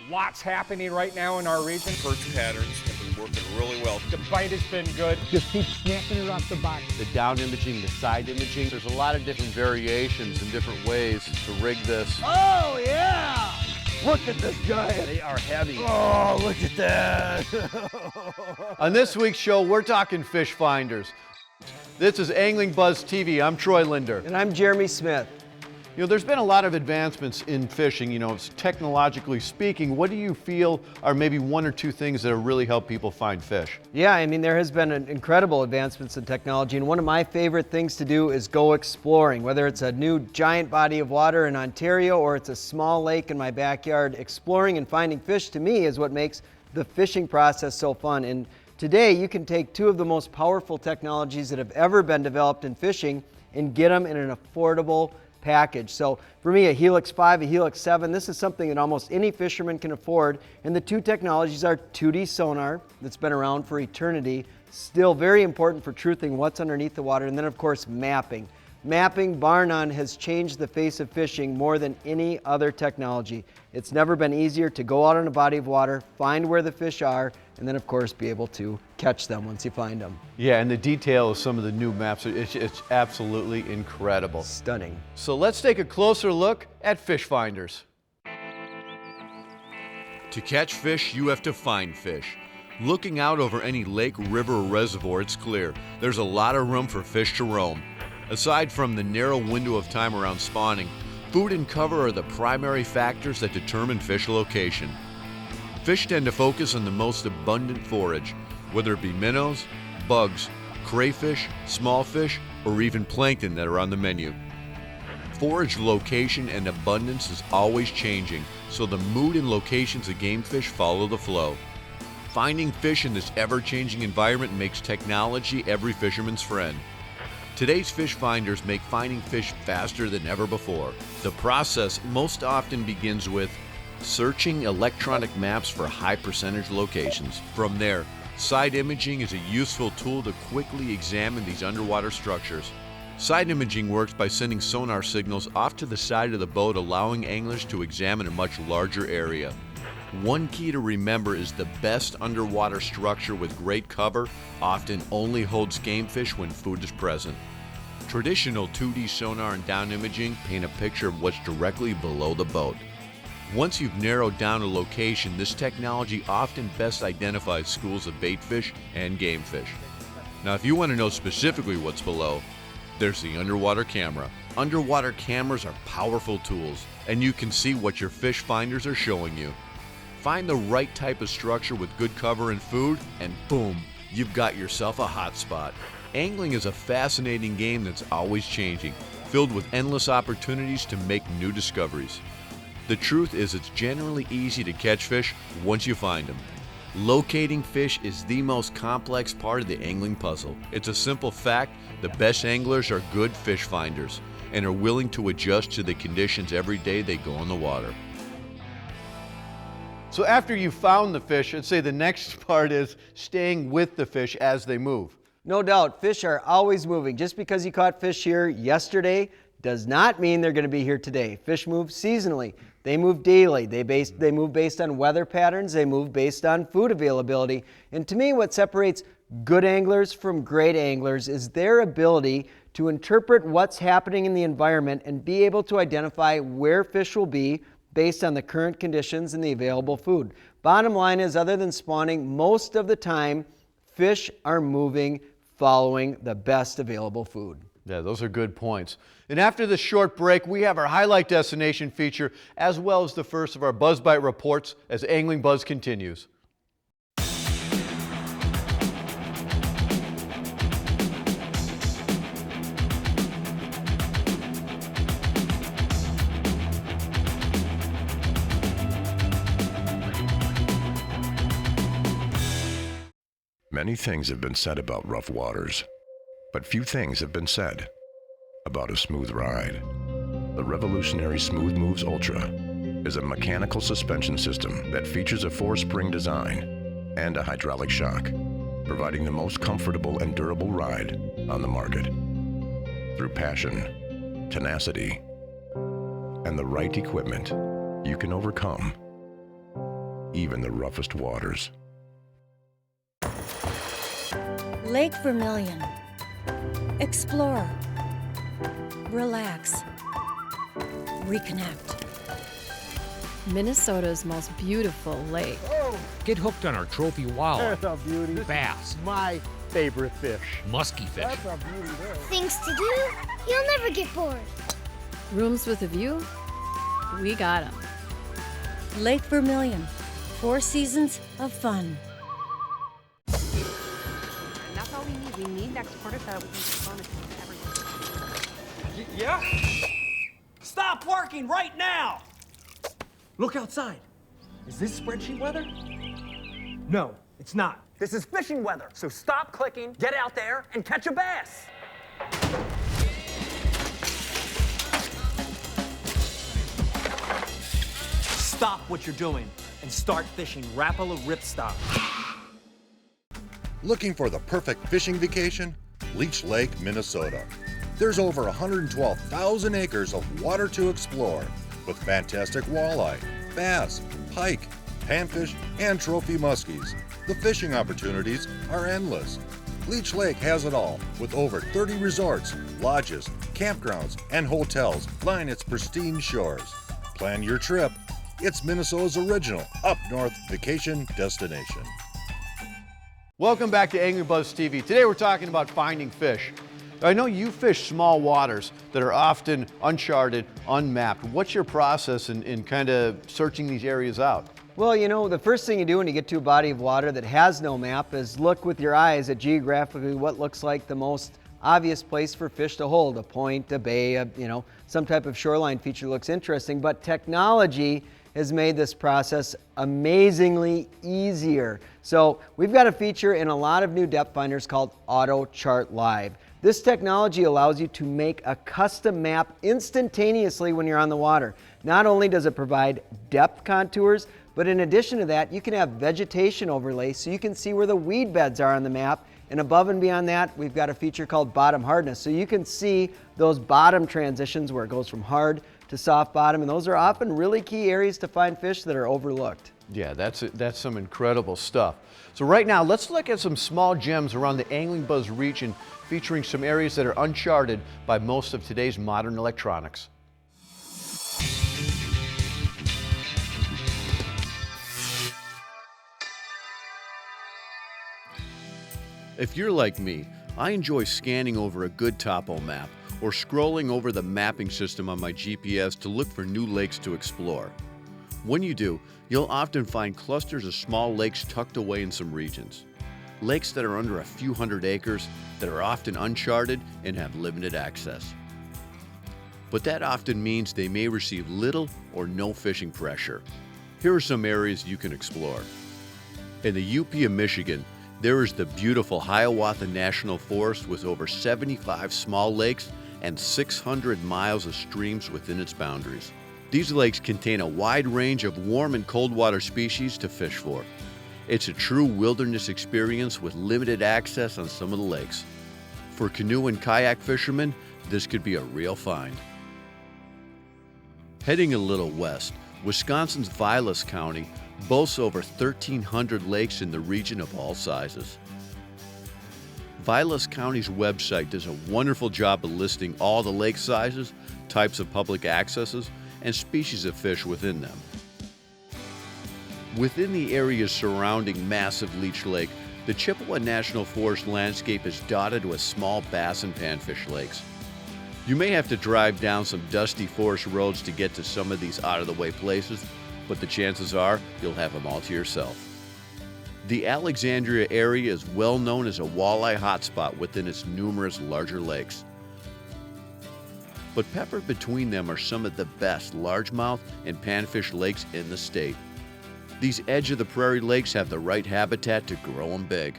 Lots happening right now in our region. Perch patterns have been working really well. The bite has been good. Just keep snapping it off the body. The down imaging, the side imaging. There's a lot of different variations and different ways to rig this. Oh, yeah! Look at this giant. They are heavy. Oh, look at that. On this week's show, we're talking fish finders. This is AnglingBuzz TV. I'm Troy Linder. And I'm Jeremy Smith. You know, there's been a lot of advancements in fishing, you know, technologically speaking. What do you feel are maybe one or two things that have really helped people find fish? Yeah, I mean, there has been incredible advancements in technology, and one of my favorite things to do is go exploring. Whether it's a new giant body of water in Ontario or it's a small lake in my backyard, exploring and finding fish to me is what makes the fishing process so fun. And today you can take two of the most powerful technologies that have ever been developed in fishing and get them in an affordable package. So for me, a Helix 5, a Helix 7, this is something that almost any fisherman can afford. And the two technologies are 2D sonar, that's been around for eternity, still very important for truthing what's underneath the water, and then of course mapping. Mapping, bar none, has changed the face of fishing more than any other technology. It's never been easier to go out on a body of water, find where the fish are, and then of course be able to catch them once you find them. Yeah, and the detail of some of the new maps, it's absolutely incredible. Stunning. So let's take a closer look at fish finders. To catch fish, you have to find fish. Looking out over any lake, river, or reservoir, it's clear there's a lot of room for fish to roam. Aside from the narrow window of time around spawning, food and cover are the primary factors that determine fish location. Fish tend to focus on the most abundant forage, whether it be minnows, bugs, crayfish, small fish, or even plankton that are on the menu. Forage location and abundance is always changing, so the mood and locations of game fish follow the flow. Finding fish in this ever-changing environment makes technology every fisherman's friend. Today's fish finders make finding fish faster than ever before. The process most often begins with searching electronic maps for high percentage locations. From there, side imaging is a useful tool to quickly examine these underwater structures. Side imaging works by sending sonar signals off to the side of the boat, allowing anglers to examine a much larger area. One key to remember is the best underwater structure with great cover often only holds game fish when food is present. Traditional 2D sonar and down imaging paint a picture of what's directly below the boat. Once you've narrowed down a location, this technology often best identifies schools of bait fish and game fish. Now, if you want to know specifically what's below, there's the underwater camera. Underwater cameras are powerful tools, and you can see what your fish finders are showing you. Find the right type of structure with good cover and food, and boom, you've got yourself a hot spot. Angling is a fascinating game that's always changing, filled with endless opportunities to make new discoveries. The truth is, it's generally easy to catch fish once you find them. Locating fish is the most complex part of the angling puzzle. It's a simple fact: the best anglers are good fish finders and are willing to adjust to the conditions every day they go on the water. So after you've found the fish, I'd say the next part is staying with the fish as they move. No doubt, fish are always moving. Just because you caught fish here yesterday does not mean they're going to be here today. Fish move seasonally. They move daily. They move based on weather patterns. They move based on food availability. And to me, what separates good anglers from great anglers is their ability to interpret what's happening in the environment and be able to identify where fish will be based on the current conditions and the available food. Bottom line is, other than spawning, most of the time, fish are moving following the best available food. Yeah, those are good points. And after this short break, we have our highlight destination feature, as well as the first of our Buzz Bite reports as AnglingBuzz continues. Many things have been said about rough waters, but few things have been said about a smooth ride. The revolutionary Smooth Moves Ultra is a mechanical suspension system that features a 4-spring design and a hydraulic shock, providing the most comfortable and durable ride on the market. Through passion, tenacity, and the right equipment, you can overcome even the roughest waters. Lake Vermilion. Explore. Relax. Reconnect. Minnesota's most beautiful lake. Get hooked on our trophy walleye, That's a beauty. bass, My favorite fish. musky fish. That's a beauty there. Things to do? You'll never get bored. Rooms with a view? We got 'em. Lake Vermilion. 4 seasons of fun. And that's all we need. We need next quarter so that we can postpone it to everyone. Yeah? Stop working right now! Look outside. Is this spreadsheet weather? No, it's not. This is fishing weather. So stop clicking, get out there, and catch a bass. Stop what you're doing and start fishing Rapala Ripstop. Looking for the perfect fishing vacation? Leech Lake, Minnesota. There's over 112,000 acres of water to explore, with fantastic walleye, bass, pike, panfish, and trophy muskies. The fishing opportunities are endless. Leech Lake has it all, with over 30 resorts, lodges, campgrounds, and hotels line its pristine shores. Plan your trip. It's Minnesota's original up-north vacation destination. Welcome back to AnglingBuzz TV. Today we're talking about finding fish. I know you fish small waters that are often uncharted, unmapped. What's your process in kind of searching these areas out? Well, you know, the first thing you do when you get to a body of water that has no map is look with your eyes at geographically what looks like the most obvious place for fish to hold. A point, a bay, some type of shoreline feature looks interesting, but technology has made this process amazingly easier. So we've got a feature in a lot of new depth finders called Auto Chart Live. This technology allows you to make a custom map instantaneously when you're on the water. Not only does it provide depth contours, but in addition to that, you can have vegetation overlay so you can see where the weed beds are on the map. And above and beyond that, we've got a feature called bottom hardness. So you can see those bottom transitions where it goes from hard to soft bottom, and those are often really key areas to find fish that are overlooked. Yeah, that's some incredible stuff. So right now, let's look at some small gems around the AnglingBuzz region, featuring some areas that are uncharted by most of today's modern electronics. If you're like me, I enjoy scanning over a good topo map or scrolling over the mapping system on my GPS to look for new lakes to explore. When you do, you'll often find clusters of small lakes tucked away in some regions. Lakes that are under a few hundred acres, that are often uncharted and have limited access. But that often means they may receive little or no fishing pressure. Here are some areas you can explore. In the UP of Michigan, there is the beautiful Hiawatha National Forest with over 75 small lakes and 600 miles of streams within its boundaries. These lakes contain a wide range of warm and cold water species to fish for. It's a true wilderness experience with limited access on some of the lakes. For canoe and kayak fishermen, this could be a real find. Heading a little west, Wisconsin's Vilas County boasts over 1,300 lakes in the region of all sizes. Vilas County's website does a wonderful job of listing all the lake sizes, types of public accesses, and species of fish within them. Within the areas surrounding massive Leech Lake, the Chippewa National Forest landscape is dotted with small bass and panfish lakes. You may have to drive down some dusty forest roads to get to some of these out-of-the-way places, but the chances are you'll have them all to yourself. The Alexandria area is well known as a walleye hotspot within its numerous larger lakes. But peppered between them are some of the best largemouth and panfish lakes in the state. These edge-of-the-prairie lakes have the right habitat to grow them big.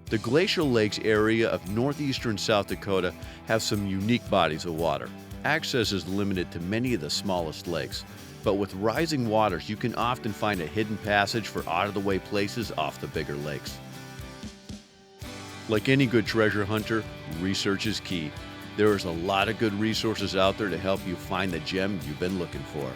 The Glacial Lakes area of northeastern South Dakota have some unique bodies of water. Access is limited to many of the smallest lakes, but with rising waters, you can often find a hidden passage for out-of-the-way places off the bigger lakes. Like any good treasure hunter, research is key. There is a lot of good resources out there to help you find the gem you've been looking for.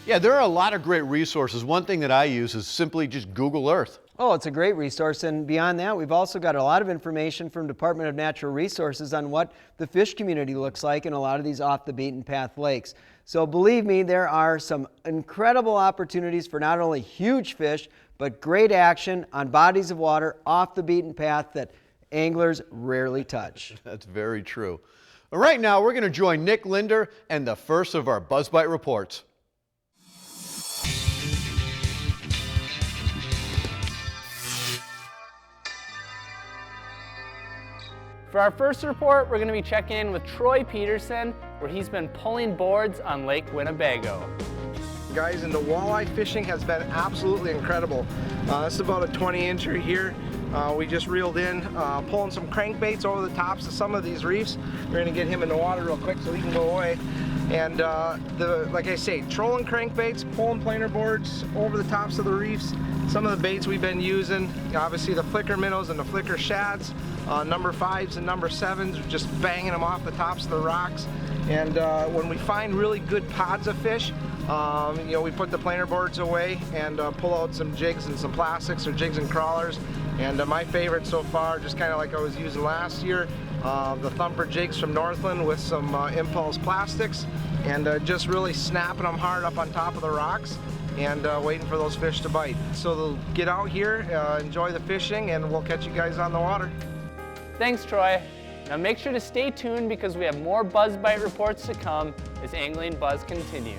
Yeah, there are a lot of great resources. One thing that I use is simply just Google Earth. Oh, it's a great resource, and beyond that, we've also got a lot of information from Department of Natural Resources on what the fish community looks like in a lot of these off-the-beaten-path lakes. So believe me, there are some incredible opportunities for not only huge fish, but great action on bodies of water off the beaten path that anglers rarely touch. That's very true. Right now, we're going to join Nick Linder and the first of our BuzzBite reports. For our first report, we're going to be checking in with Troy Peterson, where he's been pulling boards on Lake Winnebago. Guys, and the walleye fishing has been absolutely incredible. This is about a 20-incher here. We just reeled in, pulling some crankbaits over the tops of some of these reefs. We're going to get him in the water real quick so he can go away. And like I say, trolling crankbaits, pulling planer boards over the tops of the reefs. Some of the baits we've been using, obviously the flicker minnows and the flicker shads, number 5s and number 7s, just banging them off the tops of the rocks. And when we find really good pods of fish, you know, we put the planer boards away and pull out some jigs and some plastics or jigs and crawlers. And my favorite so far, just kind of like I was using last year, the thumper jigs from Northland with some impulse plastics, and just really snapping them hard up on top of the rocks and waiting for those fish to bite. So they'll get out here, enjoy the fishing, and we'll catch you guys on the water. Thanks, Troy. Now make sure to stay tuned because we have more BuzzBite reports to come as Angling Buzz continues.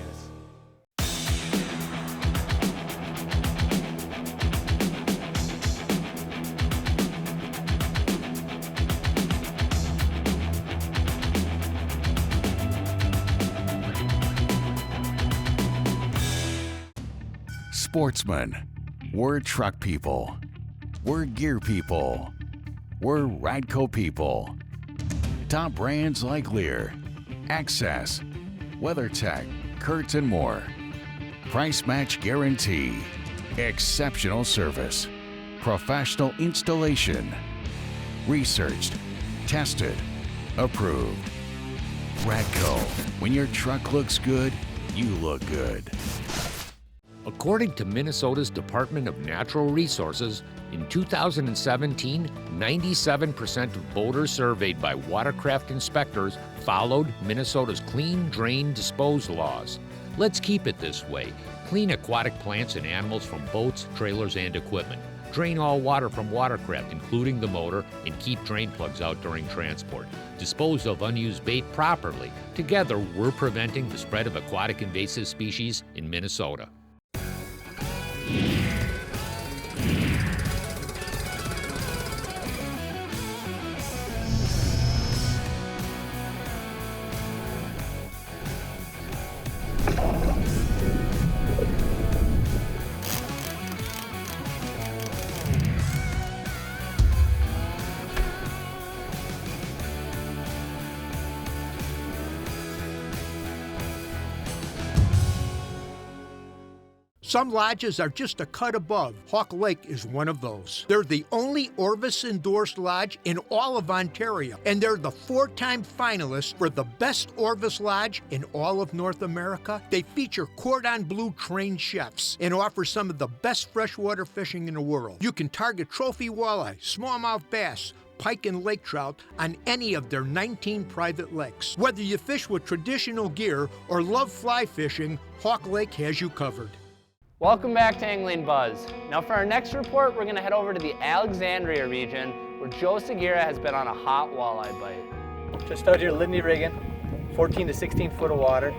Sportsmen. We're truck people. We're gear people. We're Radco people. Top brands like Lear, Access, WeatherTech, Kurtz, and more. Price match guarantee. Exceptional service. Professional installation. Researched, tested, approved. Radco. When your truck looks good, you look good. According to Minnesota's Department of Natural Resources, in 2017, 97% of boaters surveyed by watercraft inspectors followed Minnesota's clean, drain, dispose laws. Let's keep it this way. Clean aquatic plants and animals from boats, trailers, and equipment. Drain all water from watercraft, including the motor, and keep drain plugs out during transport. Dispose of unused bait properly. Together, we're preventing the spread of aquatic invasive species in Minnesota. Some lodges are just a cut above. Hawk Lake is one of those. They're the only Orvis-endorsed lodge in all of Ontario, and they're the 4-time finalists for the best Orvis lodge in all of North America. They feature cordon bleu trained chefs and offer some of the best freshwater fishing in the world. You can target trophy walleye, smallmouth bass, pike, and lake trout on any of their 19 private lakes. Whether you fish with traditional gear or love fly fishing, Hawk Lake has you covered. Welcome back to Angling Buzz. Now for our next report, we're going to head over to the Alexandria region where Joe Segura has been on a hot walleye bite. Just out here Lindy rigging, 14 to 16 foot of water,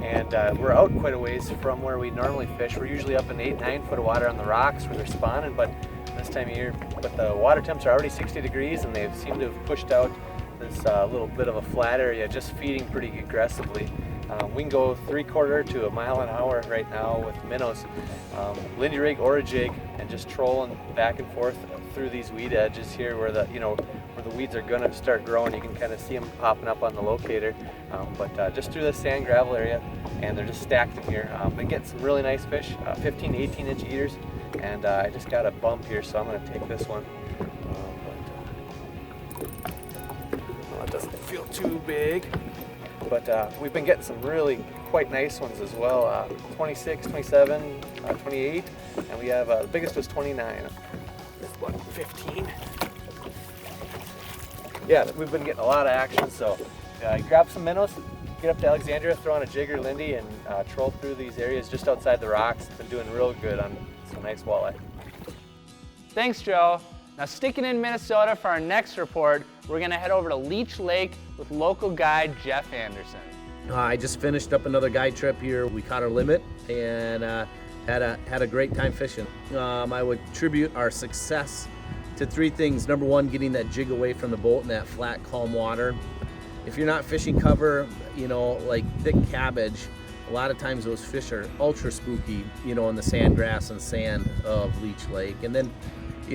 and we're out quite a ways from where we normally fish. We're usually up in 8-9 foot of water on the rocks where they're spawning, but this time of year, but the water temps are already 60 degrees and they seem to have pushed out this little bit of a flat area, just feeding pretty aggressively. We can go 3/4 to a mile an hour right now with minnows, Lindy rig or a jig, and just trolling back and forth through these weed edges here where the where the weeds are going to start growing. You can kind of see them popping up on the locator, but just through the sand gravel area, and they're just stacked in here. Been getting some really nice fish, 15 to 18 inch eaters, and I just got a bump here, so I'm going to take this one. It doesn't feel too big. but we've been getting some really quite nice ones as well. 26, 27, 28, and we have the biggest was 29. This one, 15. Yeah, we've been getting a lot of action, so grab some minnows, get up to Alexandria, throw on a jig or lindy, and troll through these areas just outside the rocks. Been doing real good on some nice walleye. Thanks, Joe. Now, sticking in Minnesota for our next report, we're gonna head over to Leech Lake with local guide Jeff Anderson. I just finished up another guide trip here. We caught our limit and had a great time fishing. I would attribute our success to three things. Number one, getting that jig away from the boat in that flat, calm water. If you're not fishing cover, like thick cabbage, a lot of times those fish are ultra spooky, in the sandgrass and sand of Leech Lake. And then,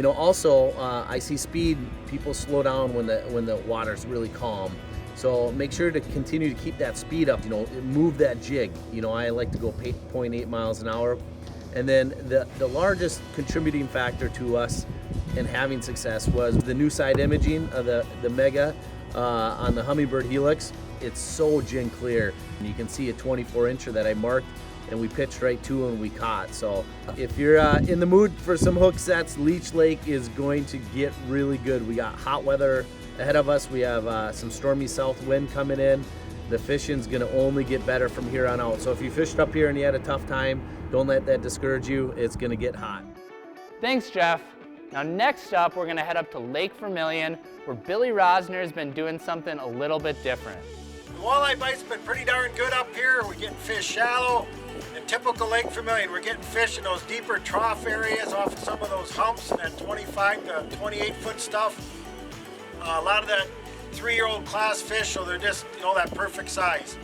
also I see speed. People slow down when the water's really calm. So make sure to continue to keep that speed up. Move that jig. I like to go 0.8 miles an hour. And then the largest contributing factor to us in having success was the new side imaging of the Mega on the Humminbird Helix. It's so gin clear. And you can see a 24-incher that I marked and we pitched right to and we caught. So if you're in the mood for some hook sets, Leech Lake is going to get really good. We got hot weather ahead of us. We have some stormy south wind coming in. The fishing's gonna only get better from here on out. So if you fished up here and you had a tough time, don't let that discourage you. It's gonna get hot. Thanks, Jeff. Now, next up, we're gonna head up to Lake Vermilion, where Billy Rosner has been doing something a little bit different. The walleye bite's been pretty darn good up here. We're getting fish shallow. In typical Lake Vermilion, we're getting fish in those deeper trough areas off of some of those humps and then 25 to 28 foot stuff. A lot of that 3-year-old class fish, so they're just, that perfect size.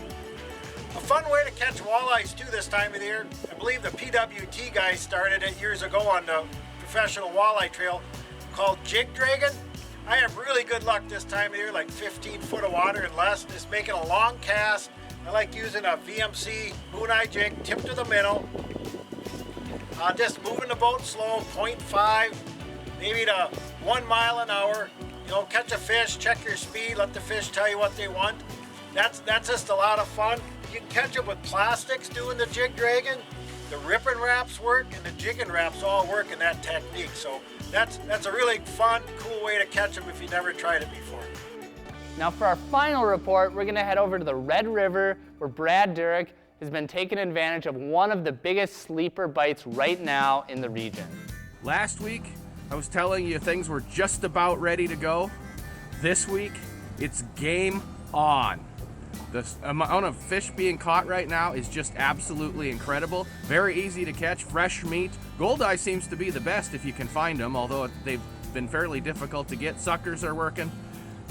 A fun way to catch walleyes too this time of the year, I believe the PWT guys started it years ago on the professional walleye trail, called jig dragging. I have really good luck this time of year, like 15 foot of water and less, just making a long cast. I like using a VMC moon eye jig, tip to the minnow. Just moving the boat slow, 0.5, maybe to 1 mile an hour. Catch a fish, check your speed, let the fish tell you what they want. That's just a lot of fun. You can catch them with plastics doing the jig dragging. The ripping wraps work and the jigging wraps all work in that technique. So that's a really fun, cool way to catch them if you never tried it before. Now for our final report, we're gonna head over to the Red River, where Brad Durick has been taking advantage of one of the biggest sleeper bites right now in the region. Last week, I was telling you things were just about ready to go. This week, it's game on. The amount of fish being caught right now is just absolutely incredible. Very easy to catch, fresh meat. Goldeye seems to be the best if you can find them, although they've been fairly difficult to get. Suckers are working.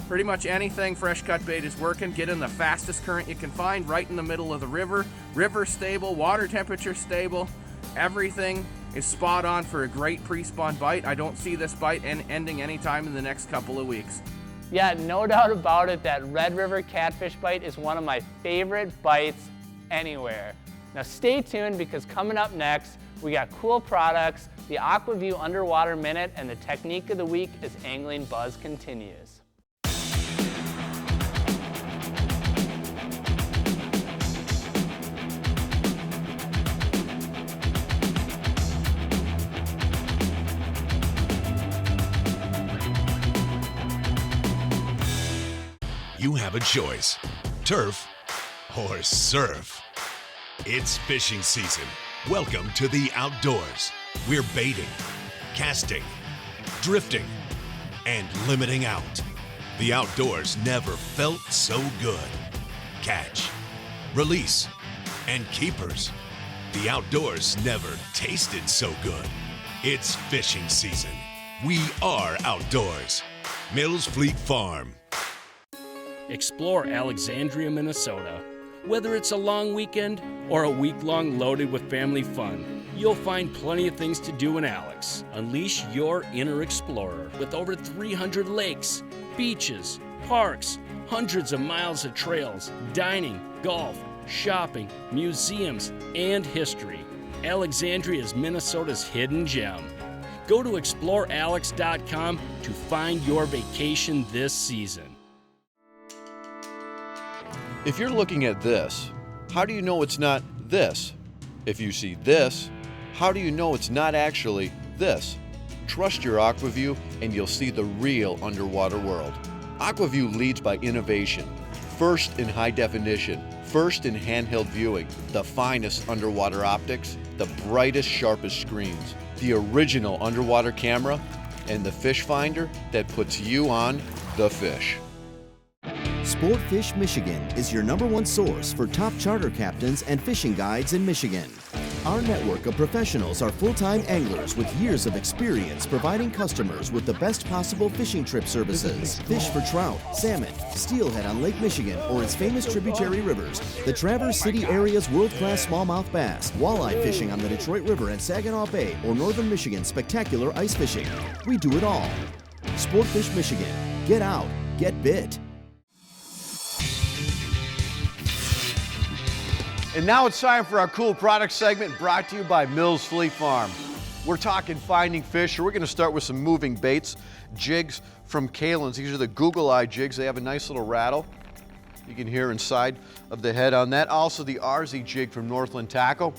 Pretty much anything fresh cut bait is working. Get in the fastest current you can find right in the middle of the river. River stable, water temperature stable. Everything is spot on for a great pre-spawn bite. I don't see this bite ending anytime in the next couple of weeks. Yeah, no doubt about it, that Red River catfish bite is one of my favorite bites anywhere. Now stay tuned, because coming up next, we got cool products, the AquaView Underwater Minute, and the technique of the week as Angling Buzz continues. You have a choice, turf or surf. It's fishing season. Welcome to the outdoors. We're baiting, casting, drifting, and limiting out. The outdoors never felt so good. Catch, release, and keepers. The outdoors never tasted so good. It's fishing season. We are outdoors. Mills Fleet Farm. Explore Alexandria, Minnesota. Whether it's a long weekend or a week-long loaded with family fun, you'll find plenty of things to do in Alex. Unleash your inner explorer with over 300 lakes, beaches, parks, hundreds of miles of trails, dining, golf, shopping, museums, and history. Alexandria is Minnesota's hidden gem. Go to explorealex.com to find your vacation this season. If you're looking at this, how do you know it's not this? If you see this, how do you know it's not actually this? Trust your AquaView and you'll see the real underwater world. AquaView leads by innovation. First in high definition, first in handheld viewing, the finest underwater optics, the brightest, sharpest screens, the original underwater camera, and the fish finder that puts you on the fish. Sportfish Michigan is your #1 source for top charter captains and fishing guides in Michigan. Our network of professionals are full-time anglers with years of experience providing customers with the best possible fishing trip services. Fish for trout, salmon, steelhead on Lake Michigan or its famous tributary rivers, the Traverse City area's world-class smallmouth bass, walleye fishing on the Detroit River and Saginaw Bay, or northern Michigan's spectacular ice fishing. We do it all. Sportfish Michigan. Get out. Get bit. And now it's time for our cool product segment brought to you by Mills Fleet Farm. We're talking finding fish, so we're going to start with some moving baits, jigs from Kalin's. These are the Google Eye jigs. They have a nice little rattle you can hear inside of the head on that. Also the RZ jig from Northland Tackle.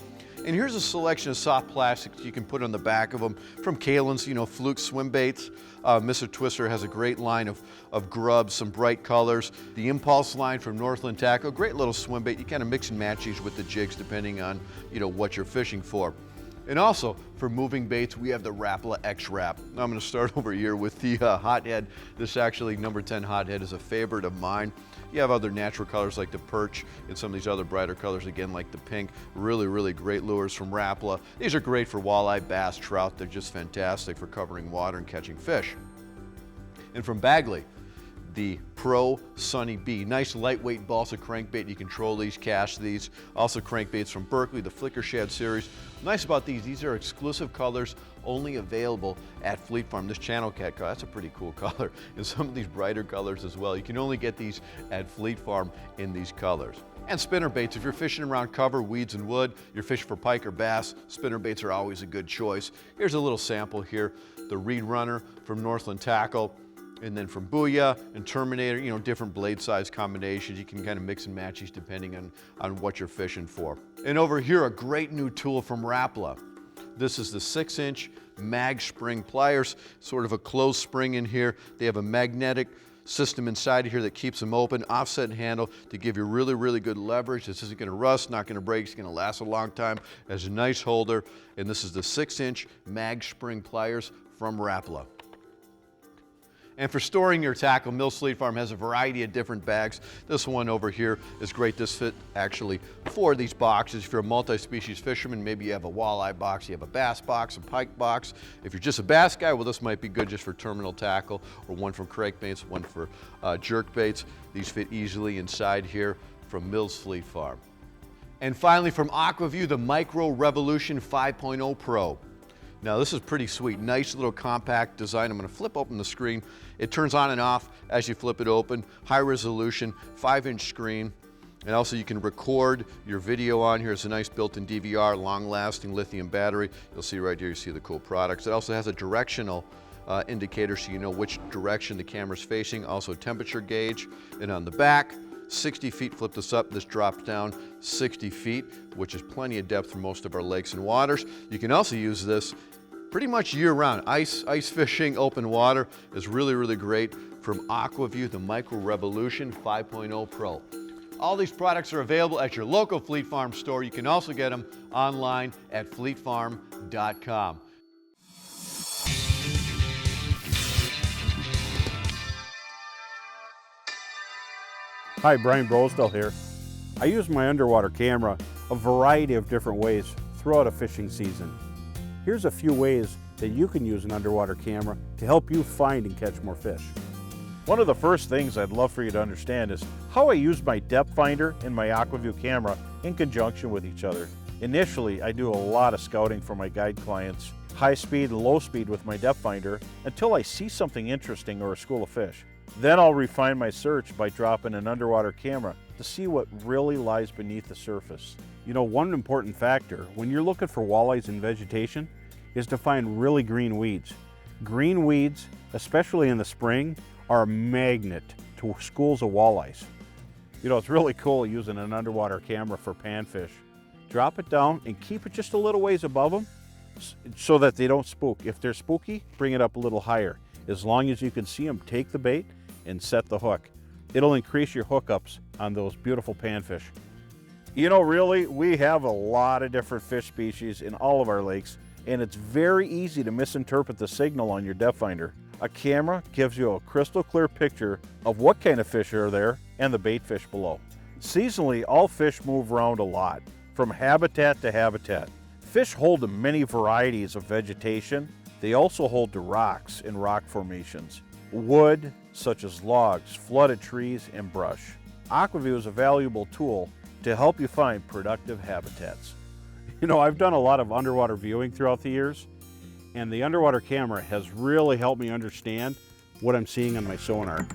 And here's a selection of soft plastics you can put on the back of them from Kalin's, you know, Fluke swim baits. Mr. Twister has a great line of grubs, some bright colors. The Impulse line from Northland Tackle, great little swim bait. You kind of mix and match these with the jigs depending on, you know, what you're fishing for. And also for moving baits, we have the Rapala X-Wrap. Now I'm going to start over here with the hothead. This actually, number 10 hothead, is a favorite of mine. You have other natural colors like the perch and some of these other brighter colors, again, like the pink. Really, really great lures from Rapala. These are great for walleye, bass, trout. They're just fantastic for covering water and catching fish. And from Bagley, the Pro Sunny B. Nice lightweight balsa crankbait. You control these, cast these. Also crankbaits from Berkley, the Flicker Shad series. Nice about these are exclusive colors only available at Fleet Farm. This channel cat color, that's a pretty cool color. And some of these brighter colors as well. You can only get these at Fleet Farm in these colors. And spinner baits, if you're fishing around cover, weeds and wood, you're fishing for pike or bass, spinner baits are always a good choice. Here's a little sample here. The Reed Runner from Northland Tackle. And then from Booyah and Terminator, you know, different blade size combinations. You can kind of mix and match these depending on what you're fishing for. And over here, a great new tool from Rapala. This is the 6-inch mag spring pliers, sort of a closed spring in here. They have a magnetic system inside of here that keeps them open, offset handle to give you really, really good leverage. This isn't gonna rust, not gonna break, it's gonna last a long time. Has a nice holder, and this is the 6-inch mag spring pliers from Rapala. And for storing your tackle, Mills Fleet Farm has a variety of different bags. This one over here is great. This fit actually for these boxes. If you're a multi-species fisherman, maybe you have a walleye box, you have a bass box, a pike box. If you're just a bass guy, well, this might be good just for terminal tackle, or one for crankbaits, one for jerk baits. These fit easily inside here from Mills Fleet Farm. And finally, from AquaView, the Micro Revolution 5.0 Pro. Now this is pretty sweet, nice little compact design. I'm going to flip open the screen. It turns on and off as you flip it open. High resolution, 5-inch screen. And also you can record your video on here. It's a nice built-in DVR, long-lasting lithium battery. You'll see right here, you see the cool products. It also has a directional indicator so you know which direction the camera's facing. Also temperature gauge. And on the back, 60 feet, flip this up, this drops down 60 feet, which is plenty of depth for most of our lakes and waters. You can also use this pretty much year-round. Ice fishing, open water is really, really great. From AquaView, the Micro Revolution 5.0 Pro. All these products are available at your local Fleet Farm store. You can also get them online at fleetfarm.com. Hi, Brian Brosdell here. I use my underwater camera a variety of different ways throughout a fishing season. Here's a few ways that you can use an underwater camera to help you find and catch more fish. One of the first things I'd love for you to understand is how I use my depth finder and my AquaView camera in conjunction with each other. Initially, I do a lot of scouting for my guide clients, high speed and low speed with my depth finder until I see something interesting or a school of fish. Then I'll refine my search by dropping an underwater camera to see what really lies beneath the surface. You know, one important factor when you're looking for walleyes in vegetation is to find really green weeds. Green weeds, especially in the spring, are a magnet to schools of walleyes. You know, it's really cool using an underwater camera for panfish. Drop it down and keep it just a little ways above them so that they don't spook. If they're spooky, bring it up a little higher. As long as you can see them, take the bait and set the hook. It'll increase your hookups on those beautiful panfish. You know, really, we have a lot of different fish species in all of our lakes, and it's very easy to misinterpret the signal on your depth finder. A camera gives you a crystal clear picture of what kind of fish are there and the bait fish below. Seasonally, all fish move around a lot, from habitat to habitat. Fish hold to many varieties of vegetation. They also hold to rocks and rock formations, wood, such as logs, flooded trees, and brush. AquaView is a valuable tool to help you find productive habitats. You know, I've done a lot of underwater viewing throughout the years, and the underwater camera has really helped me understand what I'm seeing on my sonar.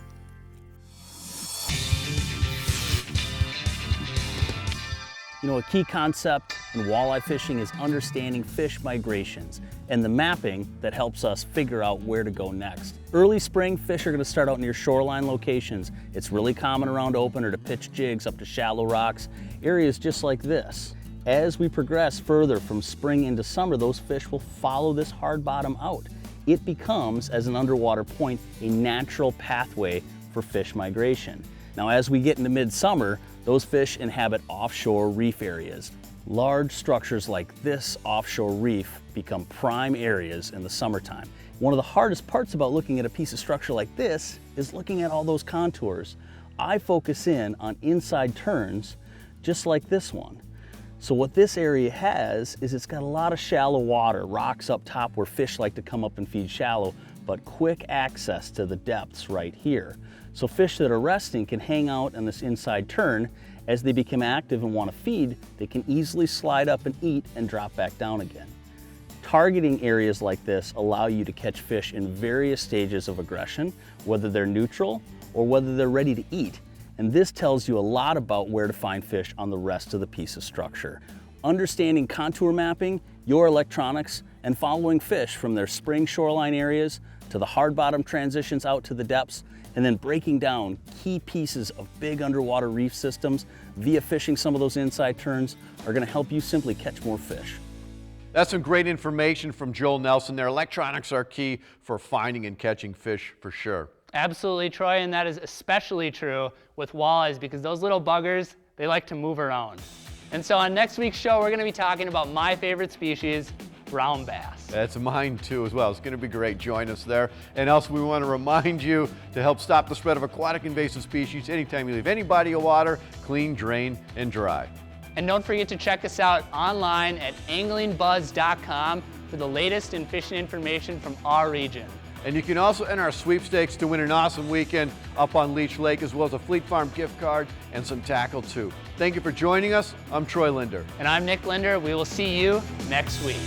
You know, a key concept in walleye fishing is understanding fish migrations and the mapping that helps us figure out where to go next. Early spring, fish are going to start out near shoreline locations. It's really common around open or to pitch jigs up to shallow rocks, areas just like this. As we progress further from spring into summer, those fish will follow this hard bottom out. It becomes, as an underwater point, a natural pathway for fish migration. Now, as we get into midsummer, those fish inhabit offshore reef areas. Large structures like this offshore reef become prime areas in the summertime. One of the hardest parts about looking at a piece of structure like this is looking at all those contours. I focus in on inside turns, just like this one. So what this area has is it's got a lot of shallow water, rocks up top where fish like to come up and feed shallow, but quick access to the depths right here. So fish that are resting can hang out on this inside turn. As they become active and want to feed, they can easily slide up and eat and drop back down again. Targeting areas like this allow you to catch fish in various stages of aggression, whether they're neutral or whether they're ready to eat. And this tells you a lot about where to find fish on the rest of the piece of structure. Understanding contour mapping, your electronics, and following fish from their spring shoreline areas to the hard bottom transitions out to the depths, and then breaking down key pieces of big underwater reef systems via fishing some of those inside turns are going to help you simply catch more fish. That's some great information from Joel Nelson there. Electronics are key for finding and catching fish for sure. Absolutely, Troy, and that is especially true with walleyes because those little buggers, they like to move around. And so on next week's show, we're going to be talking about my favorite species, brown bass. That's mine too as well. It's going to be great. Join us there. And also we want to remind you to help stop the spread of aquatic invasive species anytime you leave any body of water clean, drain, and dry. And don't forget to check us out online at AnglingBuzz.com for the latest in fishing information from our region. And you can also enter our sweepstakes to win an awesome weekend up on Leech Lake, as well as a Fleet Farm gift card and some tackle too. Thank you for joining us. I'm Troy Linder. And I'm Nick Linder. We will see you next week.